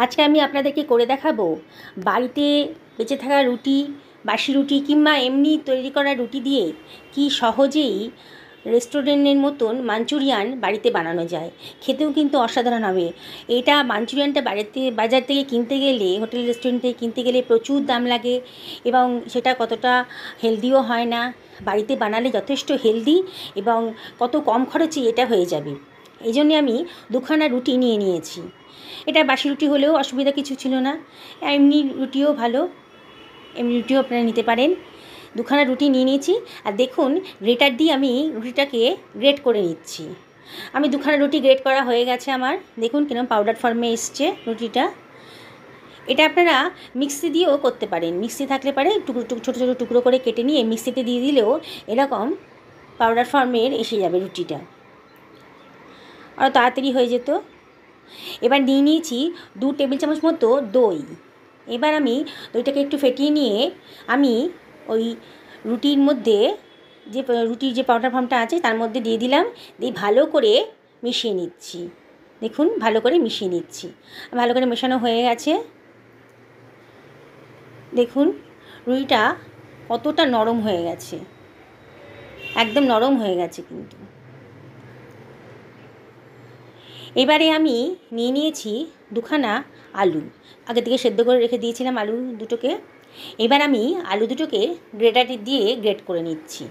আজকে আমি আপনাদেরকে করে দেখাবো বাড়িতে বেঁচে থাকা রুটি, বাসি রুটি কিংবা এমনি তৈরি করা রুটি দিয়ে কি সহজেই রেস্টুরেন্টের মতন মাঞ্চুরিয়ান বাড়িতে বানানো যায়। খেতেও কিন্তু অসাধারণ হবে। এটা মাঞ্চুরিয়ানটা বাজার থেকে কিনতে গেলে, হোটেল রেস্টুরেন্ট থেকে কিনতে গেলে প্রচুর দাম লাগে এবং সেটা কতটা হেলদিও হয় না। বাড়িতে বানালে যথেষ্ট হেলদি এবং কত কম খরচে এটা হয়ে যাবে। এই জন্যে আমি দুখানা রুটি নিয়ে নিয়েছি। এটা বাসি রুটি হলেও অসুবিধা কিছু ছিল না, এমনি রুটিও ভালো, এমনি রুটিও আপনারা নিতে পারেন। দুখানা রুটি নিয়ে নিয়েছি আর দেখুন গ্রেটার দিয়ে আমি রুটিটাকে গ্রেট করে নিচ্ছি। আমি দুখানা রুটি গ্রেট করা হয়ে গেছে আমার, দেখুন কিরকম পাউডার ফর্মে এসছে রুটিটা। এটা আপনারা মিক্সি দিয়েও করতে পারেন, মিক্সি থাকলে পারে ছোটো ছোটো টুকরো করে কেটে নিয়ে মিক্সিতে দিয়ে দিলেও এরকম পাউডার ফর্মের এসে যাবে রুটিটা, আরও তাড়াতাড়ি হয়ে যেত। এবার নিয়ে নিয়েছি 2 টেবিল চামচ মতো দই। এবার আমি দইটাকে একটু ফেটিয়ে নিয়ে আমি ওই রুটির মধ্যে রুটির যে পাউডার ফর্মটা আছে তার মধ্যে দিয়ে দিলাম, দিয়ে ভালো করে মিশিয়ে নিচ্ছি। দেখুন ভালো করে মিশিয়ে নিচ্ছি, ভালো করে মেশানো হয়ে গেছে। দেখুন রুটিটা কতটা নরম হয়ে গেছে, একদম নরম হয়ে গেছে কিন্তু। এবারে আমি নিয়ে নিয়েছি দুখানা আলু, আগে থেকে সেদ্ধ করে রেখে দিয়েছিলাম আলু দুটোকে। এবার আমি আলু দুটোকে গ্রেটার দিয়ে গ্রেট করে নিচ্ছি।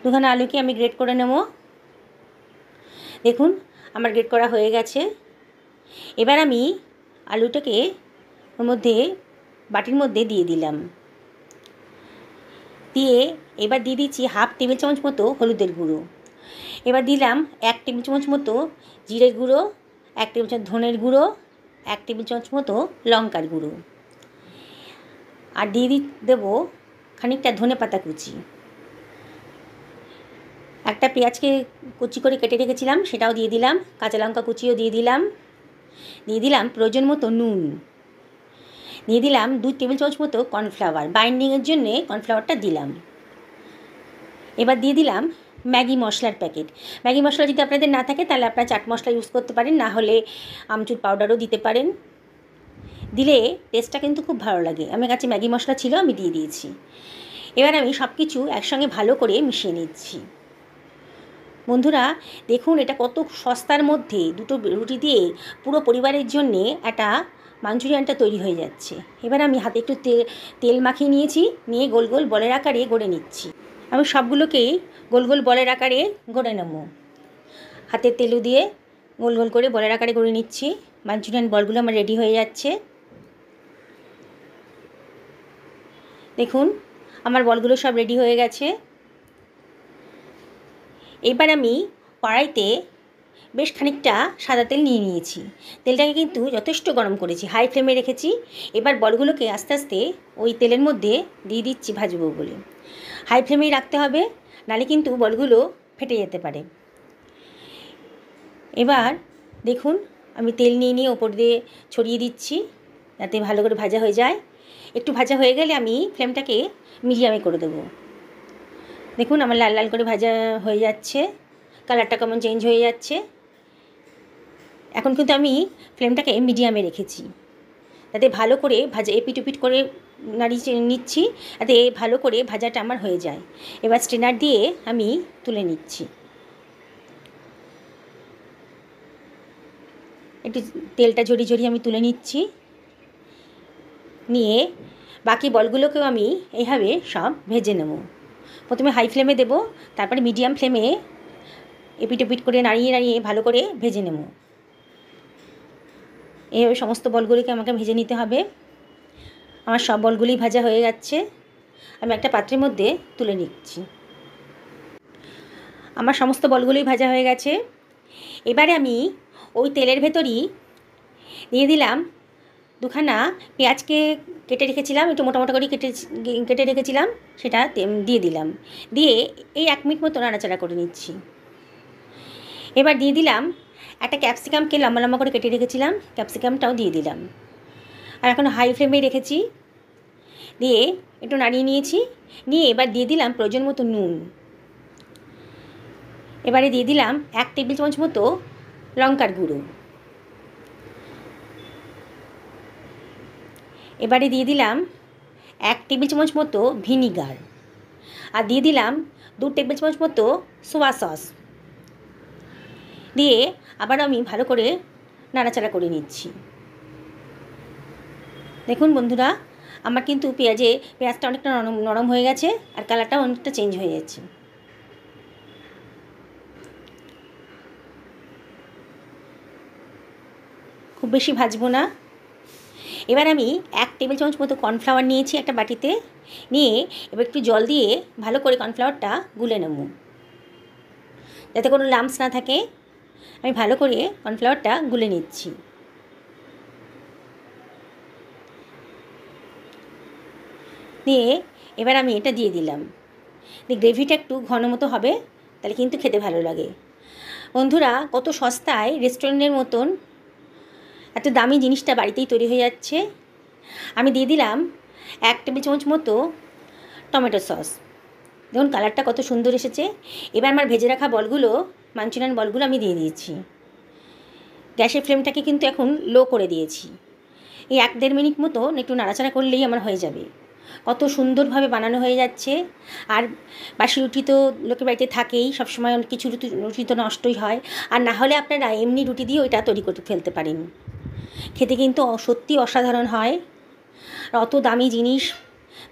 দুখানা আলুকে আমি গ্রেট করে নেব। দেখুন আমার গ্রেট করা হয়ে গেছে। এবার আমি আলুটাকে ওর মধ্যে বাটির মধ্যে দিয়ে দিলাম, দিয়ে এবার দিয়ে দিচ্ছি 1/2 টেবিল চামচ মতো হলুদের গুঁড়ো। এবার দিলাম 1 টেবিল চামচ মতো জিরের গুঁড়ো, 1 টেবিল চামচ ধনের গুঁড়ো, 1 টেবিল চামচ মতো লঙ্কার গুঁড়ো, আর দিয়ে দেবো খানিকটা ধনে পাতা কুচি। একটা পেঁয়াজকে কুচি করে কেটে রেখেছিলাম সেটাও দিয়ে দিলাম, কাঁচা লঙ্কা কুচিও দিয়ে দিলাম, দিয়ে দিলাম প্রয়োজন মতো নুন, দিয়ে দিলাম 2 টেবিল চামচ মতো কর্নফ্লাওয়ার, বাইন্ডিংয়ের জন্যে কর্নফ্লাওয়ারটা দিলাম। এবার দিয়ে দিলাম ম্যাগি মশলার প্যাকেট। ম্যাগি মশলা যদি আপনাদের না থাকে তাহলে আপনারা চাট মশলা ইউজ করতে পারেন, না হলে আমচুর পাউডারও দিতে পারেন। দিলে টেস্টটা কিন্তু খুব ভালো লাগে। আমার কাছে ম্যাগি মশলা ছিল, আমি দিয়ে দিয়েছি। এবার আমি সব কিছু একসঙ্গে ভালো করে মিশিয়ে নিচ্ছি। বন্ধুরা দেখুন এটা কত সস্তার মধ্যে 2টো রুটি দিয়ে পুরো পরিবারের জন্যে একটা মাঞ্চুরিয়ানটা তৈরি হয়ে যাচ্ছে। এবার আমি হাতে একটু তেল মাখিয়ে নিয়েছি, নিয়ে গোল গোল বলের আকারে গড়ে নিচ্ছি। আমি সবগুলোকেই গোল গোল বলের আকারে গড়ে নেব। হাতের তেলু দিয়ে গোল গোল করে বলের আকারে গড়ে নিচ্ছি। মাঞ্চুরিয়ান বলগুলো আমার রেডি হয়ে যাচ্ছে। দেখুন আমার বলগুলো সব রেডি হয়ে গেছে। এবার আমি কড়াইতে বেশ খানিকটা সাদা তেল নিয়ে নিয়েছি। তেলটাকে কিন্তু যথেষ্ট গরম করেছি, হাই ফ্লেমে রেখেছি। এবার বলগুলোকে আস্তে আস্তে ওই তেলের মধ্যে দিয়ে দিচ্ছি ভাজবো বলে। হাই ফ্লেমেই রাখতে হবে, নালে কিন্তু বলগুলো ফেটে যেতে পারে। এবার দেখুন আমি তেল নিয়ে ওপর দিয়ে ছড়িয়ে দিচ্ছি যাতে ভালো করে ভাজা হয়ে যায়। একটু ভাজা হয়ে গেলে আমি ফ্লেমটাকে মিডিয়ামে করে দেবো। দেখুন আমার লাল লাল করে ভাজা হয়ে যাচ্ছে, কালারটা কেমন চেঞ্জ হয়ে যাচ্ছে। এখন কিন্তু আমি ফ্লেমটাকে মিডিয়ামে রেখেছি যাতে ভালো করে ভাজা এপিট ওপিট করে নাড়িয়ে নিচ্ছি, যাতে ভালো করে ভাজাটা আমার হয়ে যায়। এবার স্ট্রেনার দিয়ে আমি তুলে নিচ্ছি। একটু তেলটা ঝরিয়ে ঝরিয়ে আমি তুলে নিচ্ছি, নিয়ে বাকি বলগুলোকেও আমি এইভাবে সব ভেজে নেব। প্রথমে হাই ফ্লেমে দেব, তারপরে মিডিয়াম ফ্লেমে এপিট ওপিট করে নাড়িয়ে নাড়িয়ে ভালো করে ভেজে নেব। এইভাবে সমস্ত বলগুলিকে আমাকে ভেজে নিতে হবে। আমার সব বলগুলি ভাজা হয়ে যাচ্ছে, আমি একটা পাত্রের মধ্যে তুলে নিচ্ছি। আমার সমস্ত বলগুলি ভাজা হয়ে গেছে। এবারে আমি ওই তেলের ভেতরই দিয়ে দিলাম দুখানা পেঁয়াজকে কেটে রেখেছিলাম, একটু মোটা মোটা করে কেটে রেখেছিলাম, সেটা দিয়ে দিলাম। দিয়ে এই 1 মিনিট মতো নাড়াচাড়া করে নিচ্ছি। এবার দিয়ে দিলাম একটা ক্যাপসিকামকে লম্বা লম্বা করে কেটে রেখেছিলাম, ক্যাপসিকামটাও দিয়ে দিলাম। আর এখন হাই ফ্লেমে রেখেছি, দিয়ে একটু নাড়িয়ে নিয়েছি। নিয়ে এবার দিয়ে দিলাম প্রয়োজন মতো নুন। এবারে দিয়ে দিলাম 1 টেবিল চামচ মতো লঙ্কার গুঁড়ো। এবারে দিয়ে দিলাম 1 টেবিল চামচ মতো ভিনিগার, আর দিয়ে দিলাম 2 টেবিল চামচ মতো সোয়া সস দিয়ে আবার আমি ভালো করে নাড়াচাড়া করে নিচ্ছি। দেখুন বন্ধুরা, আমার কিন্তু পেঁয়াজটা অনেকটা নরম হয়ে গেছে, আর কালারটাও অনেকটা চেঞ্জ হয়ে যাচ্ছে। খুব বেশি ভাজবো না। এবার আমি 1 টেবিল চামচ মতো কর্নফ্লাওয়ার নিয়েছি একটা বাটিতে, নিয়ে এবার একটু জল দিয়ে ভালো করে কর্নফ্লাওয়ারটা গুলে নেব, যাতে কোনো লাম্পস না থাকে। আমি ভালো করে কর্নফ্লাওয়ারটা গুলে নিচ্ছি। দিয়ে এবার আমি এটা দিয়ে দিলাম। দিয়ে গ্রেভিটা একটু ঘন মতো হবে, তাহলে কিন্তু খেতে ভালো লাগে। বন্ধুরা, কত সস্তায় রেস্টুরেন্টের মতন এত দামি জিনিসটা বাড়িতেই তৈরি হয়ে যাচ্ছে। আমি দিয়ে দিলাম 1 টেবিল চামচ মতো টমেটো সস। দেখুন কালারটা কত সুন্দর এসেছে। এবার আমার ভেজে রাখা মাঞ্চুরিয়ান বলগুলো আমি দিয়ে দিয়েছি। গ্যাসের ফ্লেমটাকে কিন্তু এখন লো করে দিয়েছি। এই 1-1.5 মিনিট মতো একটু নাড়াচাড়া করলেই আমার হয়ে যাবে। কত সুন্দরভাবে বানানো হয়ে যাচ্ছে। আর বাসি রুটি তো লোকের বাড়িতে থাকেই, সবসময় কিছু রুটি তো নষ্টই হয়। আর না হলে আপনারা এমনি রুটি দিয়ে ওইটা তৈরি করে ফেলতে পারেন। খেতে কিন্তু সত্যি অসাধারণ হয়। আর অত দামি জিনিস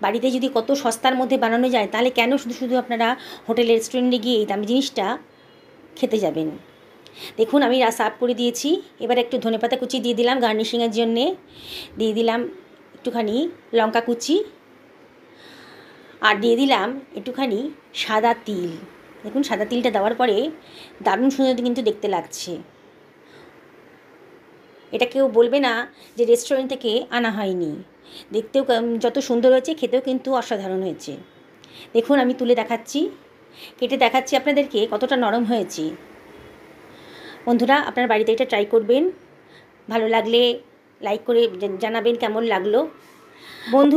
বাড়িতে যদি কত সস্তার মধ্যে বানানো যায়, তাহলে কেন শুধু আপনারা হোটেল রেস্টুরেন্টে গিয়ে এই দামি জিনিসটা খেতে যাবেন। দেখুন আমি সার্ভ করে দিয়েছি। এবার একটু ধনেপাতা কুচি দিয়ে দিলাম গার্নিশিংয়ের জন্যে, দিয়ে দিলাম একটুখানি লঙ্কা কুচি, আর দিয়ে দিলাম একটুখানি সাদা তিল। দেখুন সাদা তিলটা দেওয়ার পরে দারুণ সুন্দর কিন্তু দেখতে লাগছে। এটা কেউ বলবে না যে রেস্টুরেন্ট থেকে আনা হয়নি। দেখতেও যত সুন্দর হয়েছে, খেতেও কিন্তু অসাধারণ হয়েছে। দেখুন আমি তুলে দেখাচ্ছি, কেটে দেখাচ্ছি আপনাদেরকে কতটা নরম হয়েছে। বন্ধুরা, আপনার বাড়িতে এটা ট্রাই করবেন। ভালো লাগলে লাইক করে জানাবেন কেমন লাগলো। বন্ধু